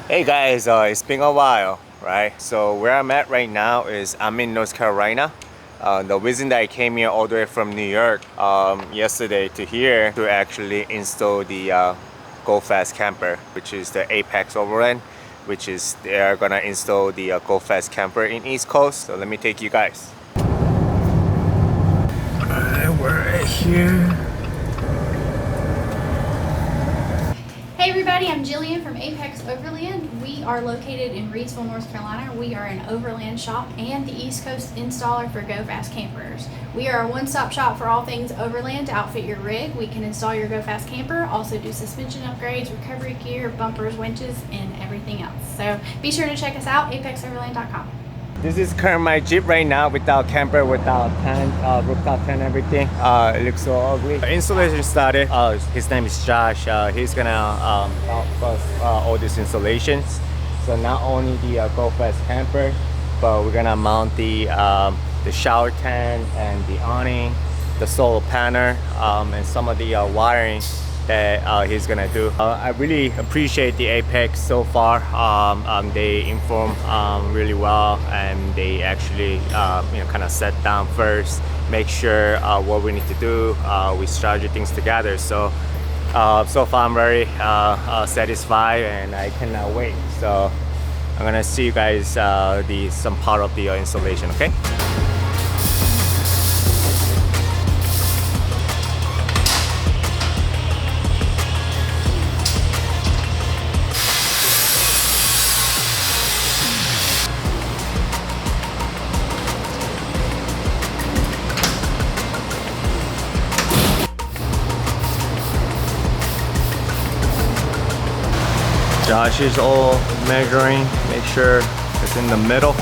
Hey guys, it's been a while, right? So where I'm at right now is I'm in North Carolina. The reason that I came here all the way from New York yesterday to here to actually install the Go Fast Camper, which is the Apex Overland, which is they're gonna install the Go Fast Camper in East Coast. So let me take you guys. Alright, we're right here. Hey everybody, I'm Jillian from Apex Overland. We are located in Reidsville, North Carolina. We are an overland shop and the East Coast installer for Go Fast campers. We are a one-stop shop for all things overland to outfit your rig. We can install your Go Fast camper, also do suspension upgrades, recovery gear, bumpers, winches, and everything else. So be sure to check us out, apexoverland.com. This is current my Jeep right now without camper, without tent, rooftop tent, everything. It looks so ugly. Installation started. His name is Josh. He's gonna help us all these installations. So not only the Go Fast camper, but we're gonna mount the shower tent and the awning, the solar panel, and some of the wiring that he's gonna do. I really appreciate the Apex so far. They inform really well, and they actually kind of set down first, make sure what we need to do. We strategy things together. So so far I'm very satisfied, and I cannot wait. So I'm gonna see you guys some part of the installation. Okay. Josh is all measuring, make sure it's in the middle.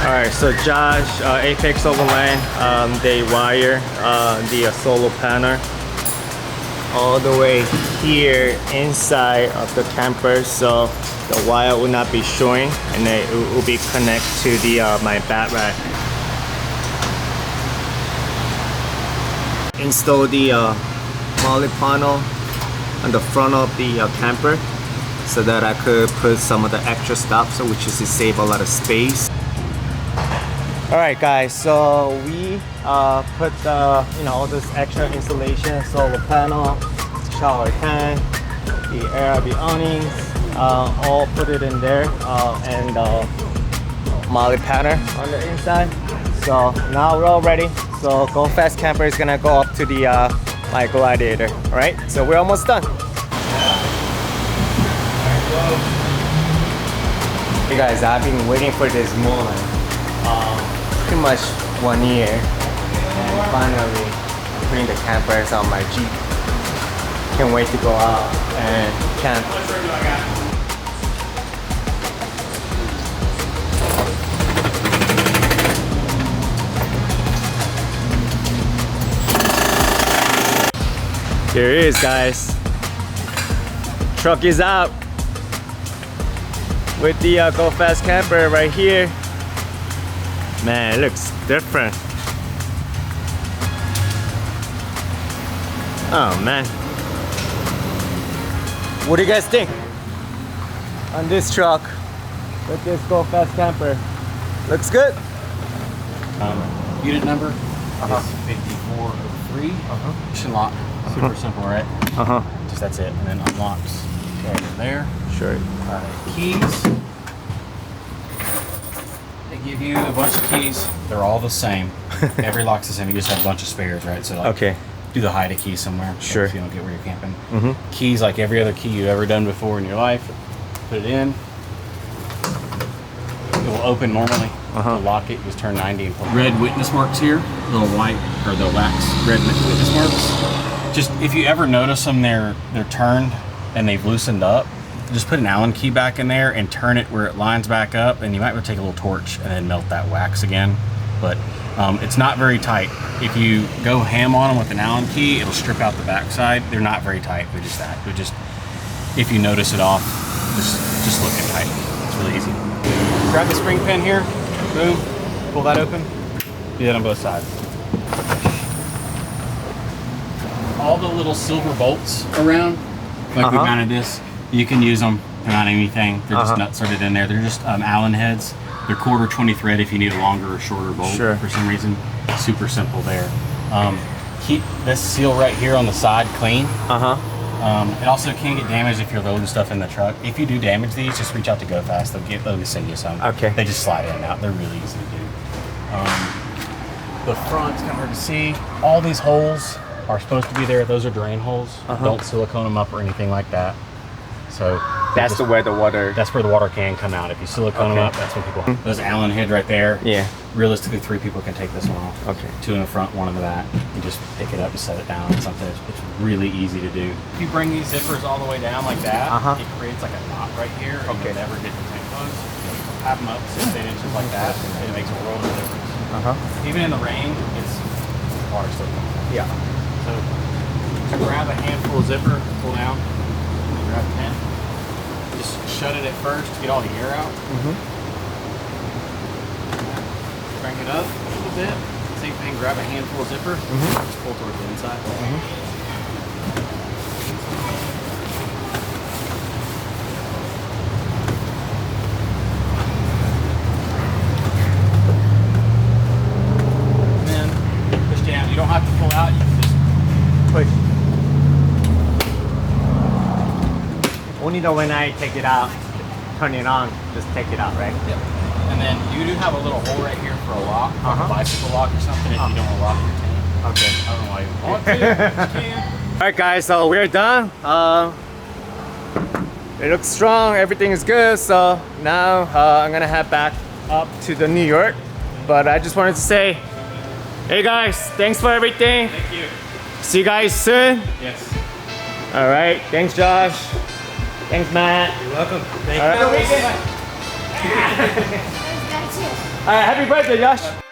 Alright, so Josh, Apex Overland, they wire the solar panel all the way here inside of the camper, so the wire will not be showing, and it will be connected to the my bat rack. Install the poly panel on the front of the camper so that I could put some of the extra stuff, so which is to save a lot of space. Alright guys, so we put all this extra installation, solar panel, shower tank, the ARB awnings, all put it in there, and molly panel on the inside. So now we're all ready. So Go Fast Camper is gonna go up to the my Gladiator. Alright, so we're almost done. Hey guys, I've been waiting for this moment pretty much 1 year, and finally I'm putting the campers on my Jeep. Can't wait to go out and camp. There it is, guys. Truck is out with the Go Fast camper right here. Man, it looks different. Oh man, what do you guys think on this truck with this Go Fast camper? Looks good. Unit number is 5403. Push and lock. Super simple, right? Just that's it, and then unlocks right there. Sure. Keys. They give you a bunch of keys. They're all the same. Every lock's the same. You just have a bunch of spares, right? So like, Okay. do the hide a key somewhere. Sure. If you don't get where you're camping. Keys like every other key you've ever done before in your life. Put it in. It will open normally. To lock it, just turn 90 and pull. Red witness marks here. Little white or the wax red witness marks. Just if you ever notice them, they're turned and they've loosened up. Just put an Allen key back in there and turn it where it lines back up, and you might want to take a little torch and then melt that wax again. But it's not very tight. If you go ham on them with an Allen key, it'll strip out the backside. They're not very tight. They're just that. They're just, if you notice it off, just look at tight. It's really easy. Grab the spring pin here. Boom. Pull that open. Do that on both sides. All the little silver bolts around like we mounted this. You can use them to mount anything. They're just nut threaded in there. They're just Allen heads. They're 1/4 20 thread if you need a longer or shorter bolt for some reason. Super simple there. Keep this seal right here on the side clean. It also can get damaged if you're loading stuff in the truck. If you do damage these, just reach out to Go Fast. They'll send you some. Okay. They just slide in and out. They're really easy to do. The front's kind of hard to see. All these holes are supposed to be there. Those are drain holes. Don't silicone them up or anything like that. So that's where the water. That's where the water can come out. If you silicone them up, that's when people. Those Allen head right there. Yeah. Realistically, 3 people can take this one off. Okay. 2 in the front, 1 in the back. You just pick it up and set it down. It's something. It's really easy to do. If you bring these zippers all the way down like that, it creates like a knot right here. And you'll never get the tank closed. Have them up 6 to 8 inches like that, and it makes a world of difference. Even in the rain, it's water still coming. Yeah. So grab a handful of zipper, pull down, grab a pen. Just shut it at first to get all the air out. Crank it up a little bit. Same thing, grab a handful of zipper, just pull towards the inside. And then push down. You don't have to pull out, you can just push. Only though when I take it out, turn it on, just take it out, right? Yep. And then you do have a little hole right here for a lock, like a bicycle lock or something if you don't want to lock your tank. Okay. I don't know why you want to, you can. Alright guys, so we're done. It looks strong, everything is good, so now I'm gonna head back up to the New York. But I just wanted to say, hey guys, thanks for everything. Thank you. See you guys soon. Yes. Alright, thanks Josh. Thanks Matt. You're welcome. Thank you. Alright, happy birthday Josh.